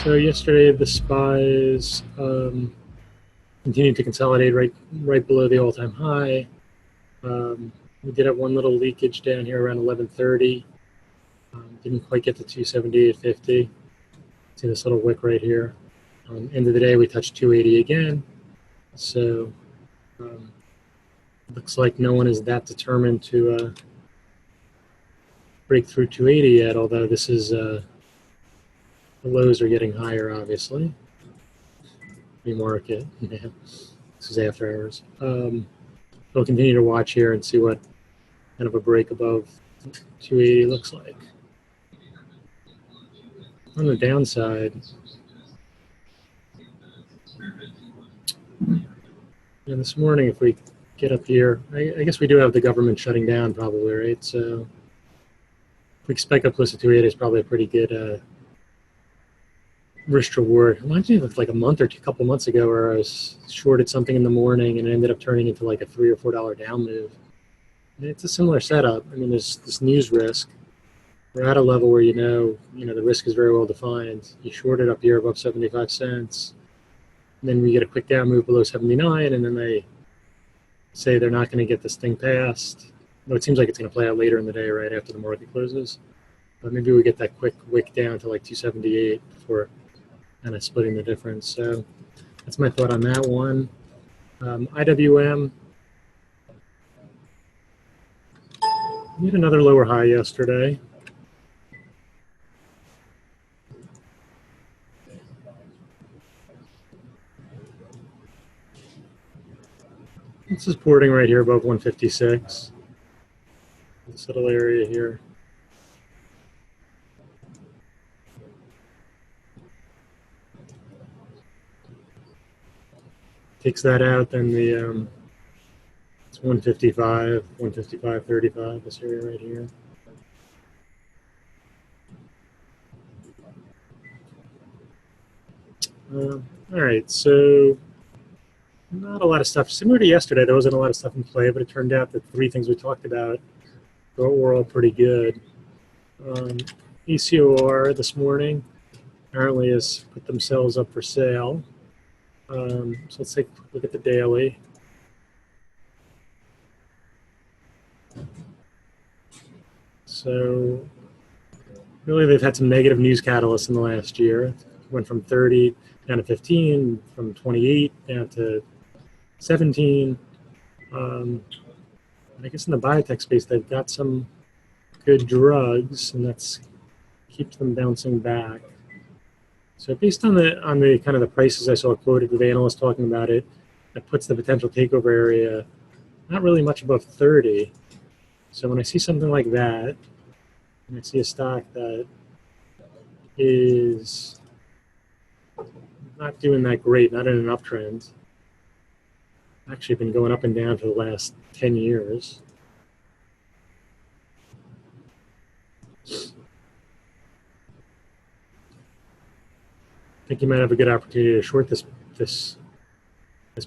So yesterday the SPYs continued to consolidate right below the all-time high. We did have one little leakage down here around 11:30. Didn't quite get to 278.50. See this little wick right here. End of the day we touched 280 again. So looks like no one is that determined to break through 280 yet. Although this is the lows are getting higher, obviously. Pre-market, yeah. This is after hours. We'll continue to watch here and see what kind of a break above 280 looks like. On the downside, this morning, if we get up here, I guess we do have the government shutting down probably, right? So if we spike up close to 280, it's probably a pretty good risk reward. Reminds me of like a month or couple months ago where I was shorted something in the morning and it ended up turning into like a $3 or $4 down move. And it's a similar setup. I mean, there's this news risk. We're at a level where you know the risk is very well defined. You short it up here above 75 cents, and then we get a quick down move below 79, and then they say they're not going to get this thing passed. Though it seems like it's going to play out later in the day, right after the market closes. But maybe we get that quick wick down to like 278 before kind of splitting the difference. So that's my thought on that one. IWM. We had another lower high yesterday. It's supporting right here above 156. This little area here. Takes that out, then the it's 155, 155.35, this area right here. All right, so not a lot of stuff. Similar to yesterday, there wasn't a lot of stuff in play, but it turned out that the three things we talked about were all pretty good. ECOR this morning apparently has put themselves up for sale. So let's take a look at the daily. So really they've had some negative news catalysts in the last year. It went from 30 down to 15, from 28 down to 17. I guess in the biotech space, they've got some good drugs, and that's keeps them bouncing back. So based on the kind of the prices I saw quoted with analysts talking about it, that puts the potential takeover area not really much above 30. So when I see something like that, and I see a stock that is not doing that great, not in an uptrend, actually been going up and down for the last 10 years. I think you might have a good opportunity to short this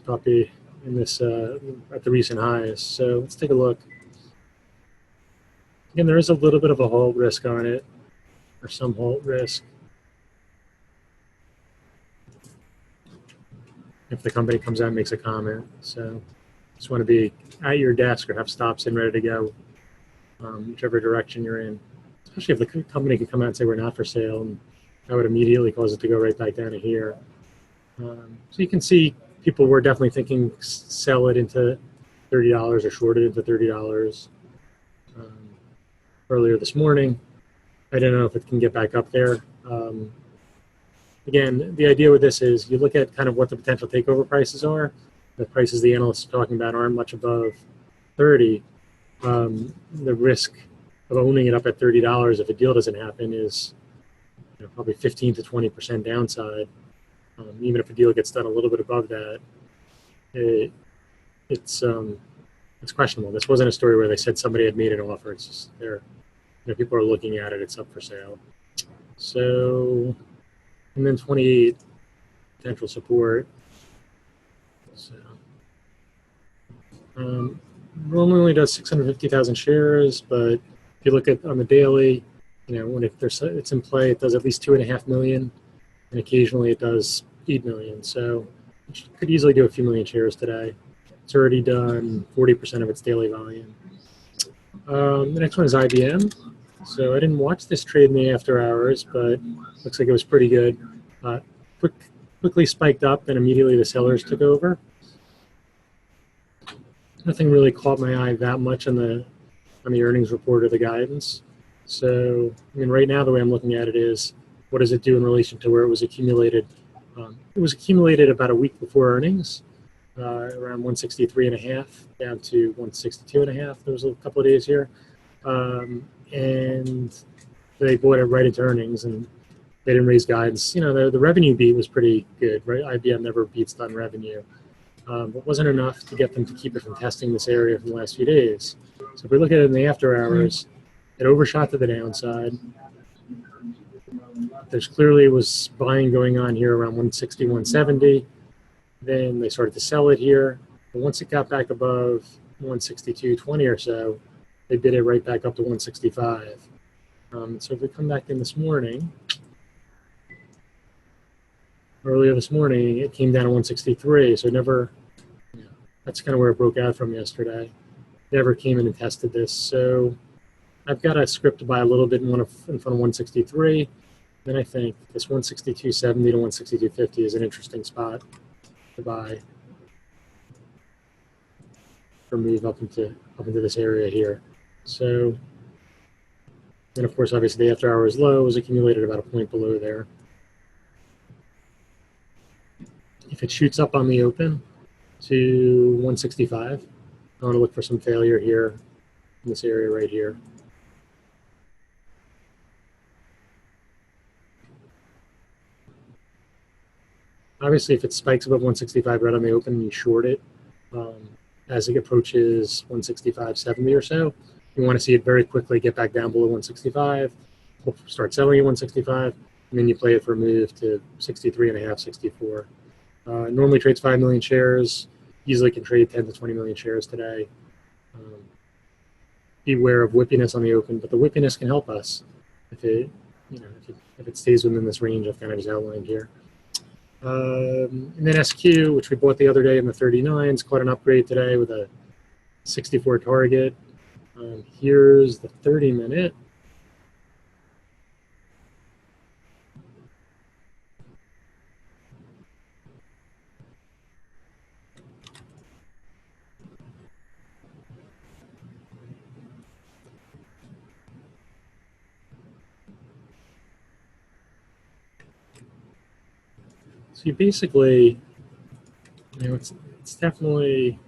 puppy in this at the recent highs. So let's take a look. Again, there is a little bit of a hold risk on it, or some hold risk. If the company comes out and makes a comment. So just want to be at your desk or have stops in ready to go, whichever direction you're in. Especially if the company could come out and say we're not for sale, and that would immediately cause it to go right back down to here. So you can see people were definitely thinking sell it into $30 or short it into $30 earlier this morning. I don't know if it can get back up there. Again, the idea with this is you look at kind of what the potential takeover prices are. The prices the analysts are talking about aren't much above 30. The risk of owning it up at $30 if a deal doesn't happen is probably 15 to 20% downside. Even if a deal gets done a little bit above that, it's questionable. This wasn't a story where they said somebody had made an offer. It's just people are looking at it. It's up for sale. So. And then 28 potential support. So Roman only does 650,000 shares, but if you look at on the daily, when it's in play, it does at least 2.5 million and occasionally it does 8 million. So it could easily do a few million shares today. It's already done 40% of its daily volume. The next one is IBM. So I didn't watch this trade in the after hours, but looks like it was pretty good. Quickly spiked up, and immediately the sellers took over. Nothing really caught my eye that much on the earnings report or the guidance. So I mean, right now the way I'm looking at it is, what does it do in relation to where it was accumulated? It was accumulated about a week before earnings, around 163.5 down to 162.5. There was a couple of days here, and they bought it right into earnings, and they didn't raise guidance. You know, the revenue beat was pretty good, right? IBM never beats on revenue, but wasn't enough to get them to keep it from testing this area for the last few days. So if we look at it in the after hours, it overshot to the downside. There's clearly was buying going on here around 160, 170. Then they started to sell it here. And once it got back above 162.20 or so, they bid it right back up to 165. So if we come back in this morning, earlier this morning, it came down to 163. So it never, that's kind of where it broke out from yesterday. Never came in and tested this. So I've got a script to buy a little bit in front of 163. Then I think this 162.70 to 162.50 is an interesting spot to buy or move up into this area here. So, and of course, obviously the after hours low was accumulated about a point below there. If it shoots up on the open to 165, I want to look for some failure here in this area right here. Obviously, if it spikes above 165 right on the open, you short it. As it approaches 165.70 or so, you want to see it very quickly get back down below 165, start selling at 165, and then you play it for a move to 63.5, 64. Normally trades 5 million shares, easily can trade 10 to 20 million shares today. Beware of whippiness on the open, but the whippiness can help us if it stays within this range I've kind of just outlined here. And then SQ, which we bought the other day in the 39s, caught an upgrade today with a 64 target. Here's the 30-minute. So you basically, it's definitely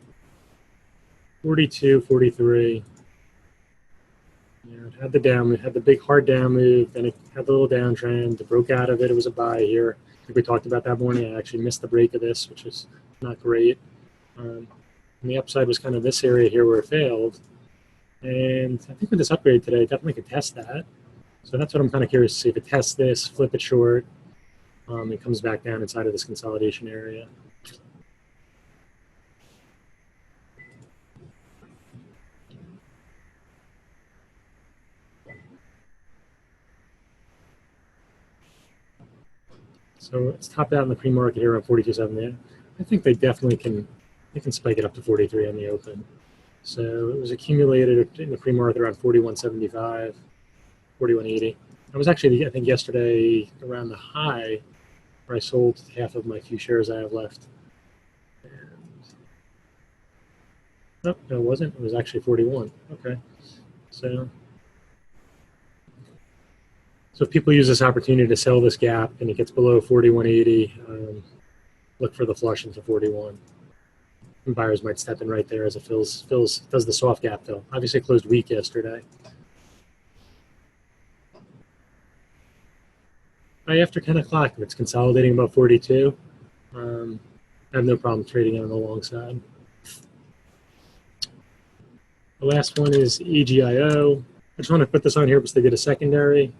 42, 43. It had the down, it had the big hard down move, then it had the little downtrend. It broke out of it. It was a buy here. Like we talked about that morning. I actually missed the break of this, which was not great. And the upside was kind of this area here where it failed. And I think with this upgrade today, it definitely could test that. So that's what I'm kind of curious to see. If it tests this, flip it short, it comes back down inside of this consolidation area. So it's topped out in the pre-market here at 42.70. I think they definitely can spike it up to 43 on the open. So it was accumulated in the pre-market around 41.75, 41.80. I was actually, I think yesterday around the high where I sold half of my few shares I have left. And, no, it wasn't. It was actually 41. Okay. So if people use this opportunity to sell this gap and it gets below 41.80, look for the flush into 41. And buyers might step in right there as it does the soft gap though. Obviously it closed weak yesterday. After 10 o'clock, if it's consolidating above 42, I have no problem trading it on the long side. The last one is AGIO. I just want to put this on here because they did a secondary.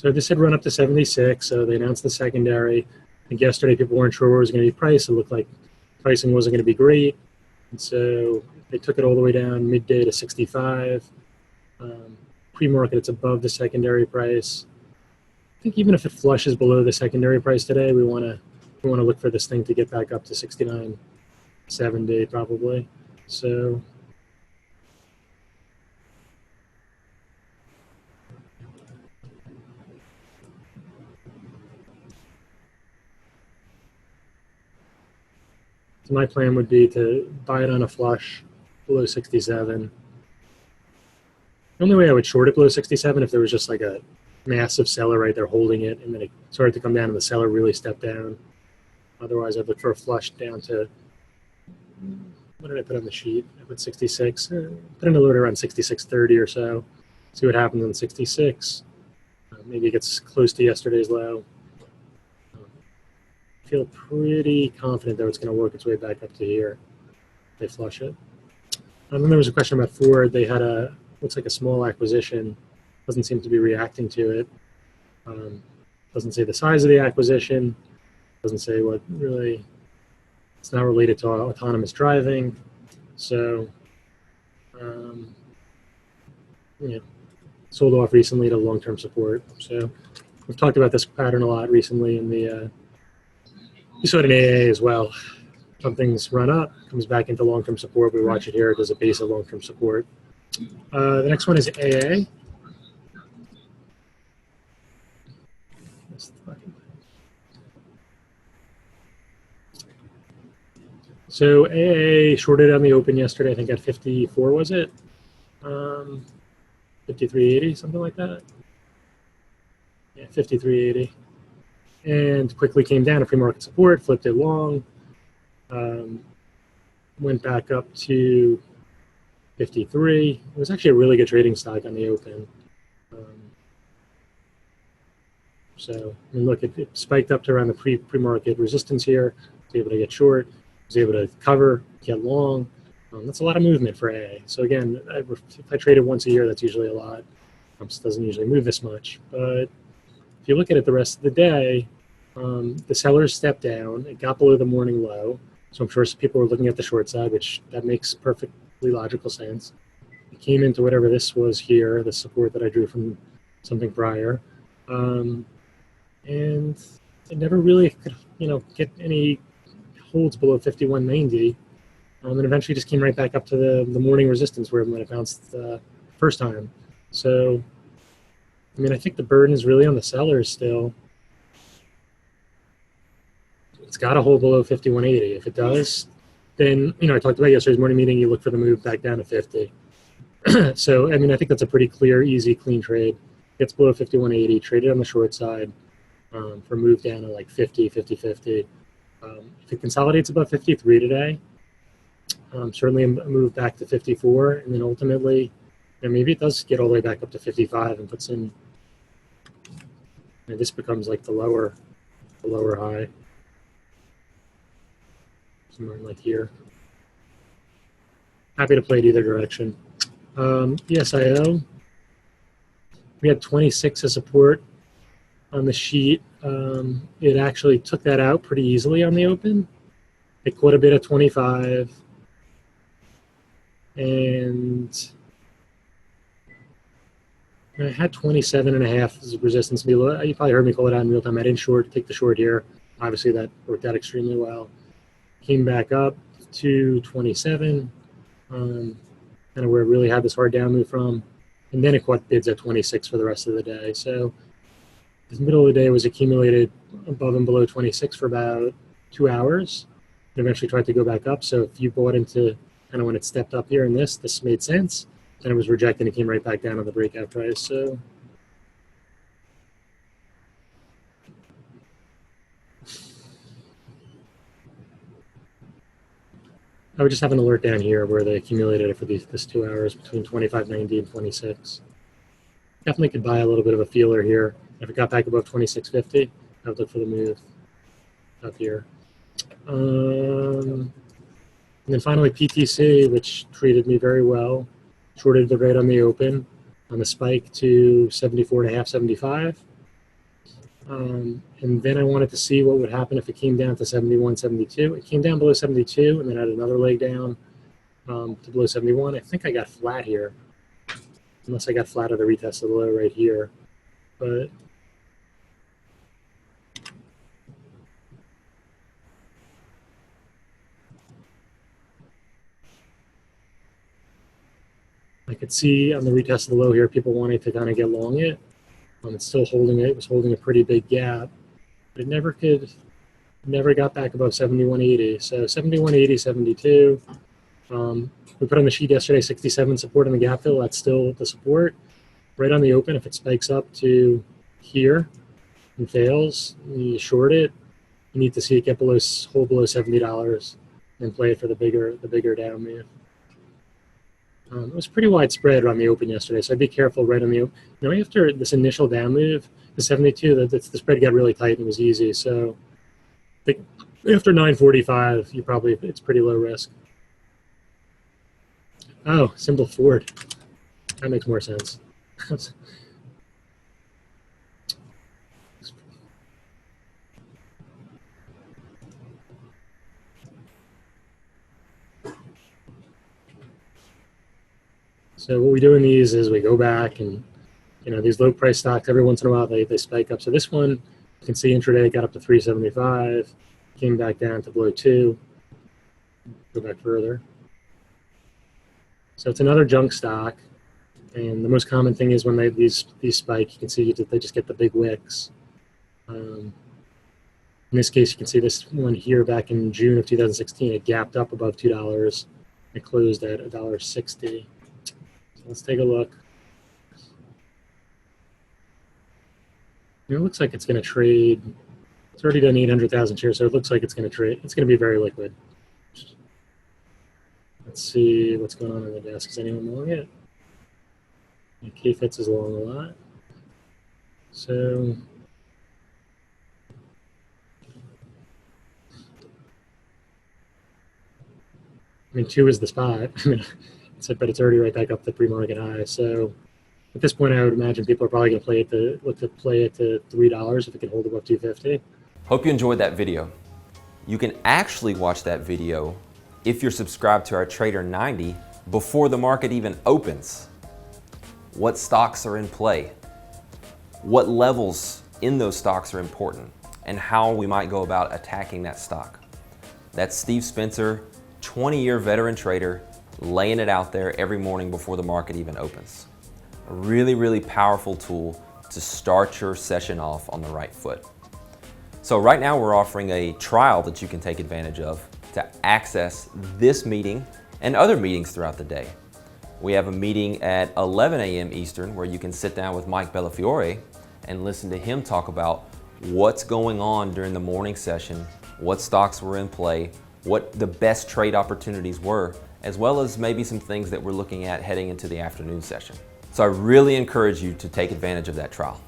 So this had run up to 76, so they announced the secondary. I think yesterday people weren't sure where it was going to be priced. It looked like pricing wasn't going to be great. And so they took it all the way down midday to 65. Pre-market, it's above the secondary price. I think even if it flushes below the secondary price today, we want to look for this thing to get back up to 69.70 probably. So my plan would be to buy it on a flush below 67. The only way I would short it below 67 if there was just like a massive seller right there holding it and then it started to come down and the seller really stepped down. Otherwise, I'd look for a flush down to, what did I put on the sheet? I put 66. Put in a load around 66.30 or so. See what happens on 66. Maybe it gets close to yesterday's low. I feel pretty confident that it's going to work its way back up to here. They flush it. And then there was a question about Ford. They had looks like a small acquisition. Doesn't seem to be reacting to it. Doesn't say the size of the acquisition. Doesn't say what really. It's not related to autonomous driving. So, sold off recently to long-term support. So we've talked about this pattern a lot recently in the, we saw it in AA as well. Something's run up, comes back into long-term support. We watch it here. It does a base of long-term support. The next one is AA. So AA shorted on the open yesterday, I think at 54, was it? 53.80, something like that. Yeah, 53.80. And quickly came down to pre-market support, flipped it long, went back up to 53. It was actually a really good trading stock on the open. So, I mean, look, it spiked up to around the pre-market resistance here. Was able to get short, was able to cover, get long. That's a lot of movement for AA. So again, if I trade it once a year, that's usually a lot. It doesn't usually move this much. But if you look at it the rest of the day, the sellers stepped down. It got below the morning low. So I'm sure people were looking at the short side, which that makes perfectly logical sense. It came into whatever this was here, the support that I drew from something prior. And it never really could, get any holds below 51.90. And eventually just came right back up to the morning resistance where it might have bounced the first time. So, I mean, I think the burden is really on the sellers still. It's got to hold below 51.80. If it does, then, I talked about yesterday's morning meeting, you look for the move back down to 50. So, I mean, I think that's a pretty clear, easy, clean trade. Gets below 51.80, traded on the short side for a move down to like 50, 50. If it consolidates above 53 today, certainly a move back to 54, and then ultimately, maybe it does get all the way back up to 55 and puts in, this becomes like the lower high, somewhere like here. Happy to play it either direction. ESIO, we had 26 as support on the sheet. It actually took that out pretty easily on the open. It caught a bit of 25. And I had 27.5 as resistance below. You probably heard me call it out in real time. I didn't take the short here. Obviously, that worked out extremely well. Came back up to 27, kind of where it really had this hard down move from. And then it caught bids at 26 for the rest of the day. So the middle of the day was accumulated above and below 26 for about 2 hours. And eventually tried to go back up. So if you bought into kind of when it stepped up here in this made sense. Then it was rejected and it came right back down to the breakout price. So I would just have an alert down here where they accumulated it for this 2 hours between 25.90 and 26. Definitely could buy a little bit of a feeler here. If it got back above 26.50, I would look for the move up here. And then finally PTC, which treated me very well, shorted the rate on the open on the spike to 74.5, 75. And then I wanted to see what would happen if it came down to 71, 72. It came down below 72 and then had another leg down to below 71. I think I got flat here, unless I got flat at the retest of the low right here. But I could see on the retest of the low here, people wanting to kind of get long it. It's still holding it. It was holding a pretty big gap, but it never got back above 71.80. So 71.80, 72. We put on the sheet yesterday 67 support in the gap fill. That's still the support. Right on the open, if it spikes up to here and fails, you short it. You need to see it get hold below $70 and play it for the bigger down move. It was pretty widespread on the open yesterday, so I'd be careful right on the open. Now, after this initial down move, the 72, the spread got really tight and it was easy. So after 9:45, it's pretty low risk. Oh, symbol Ford. That makes more sense. So what we do in these is we go back and, these low price stocks, every once in a while they spike up. So this one, you can see intraday got up to 375, came back down to below 2. Go back further. So it's another junk stock. And the most common thing is when these spike, you can see they just get the big wicks. In this case, you can see this one here back in June of 2016, it gapped up above $2. It closed at $1.60. So let's take a look. It looks like it's going to trade. It's already done 800,000 shares, so it looks like it's going to trade. It's going to be very liquid. Let's see what's going on the desk. Is anyone long it? KFITS is long a lot. So I mean, 2 is the spot. But it's already right back up the pre-market high. So at this point, I would imagine people are probably going to look to play it to $3 if it can hold above 250. Hope you enjoyed that video. You can actually watch that video if you're subscribed to our Trader 90 before the market even opens. What stocks are in play? What levels in those stocks are important? And how we might go about attacking that stock. That's Steve Spencer, 20-year veteran trader, laying it out there every morning before the market even opens. A really, really powerful tool to start your session off on the right foot. So right now we're offering a trial that you can take advantage of to access this meeting and other meetings throughout the day. We have a meeting at 11 a.m. Eastern where you can sit down with Mike Bellafiore and listen to him talk about what's going on during the morning session, what stocks were in play, what the best trade opportunities were, as well as maybe some things that we're looking at heading into the afternoon session. So I really encourage you to take advantage of that trial.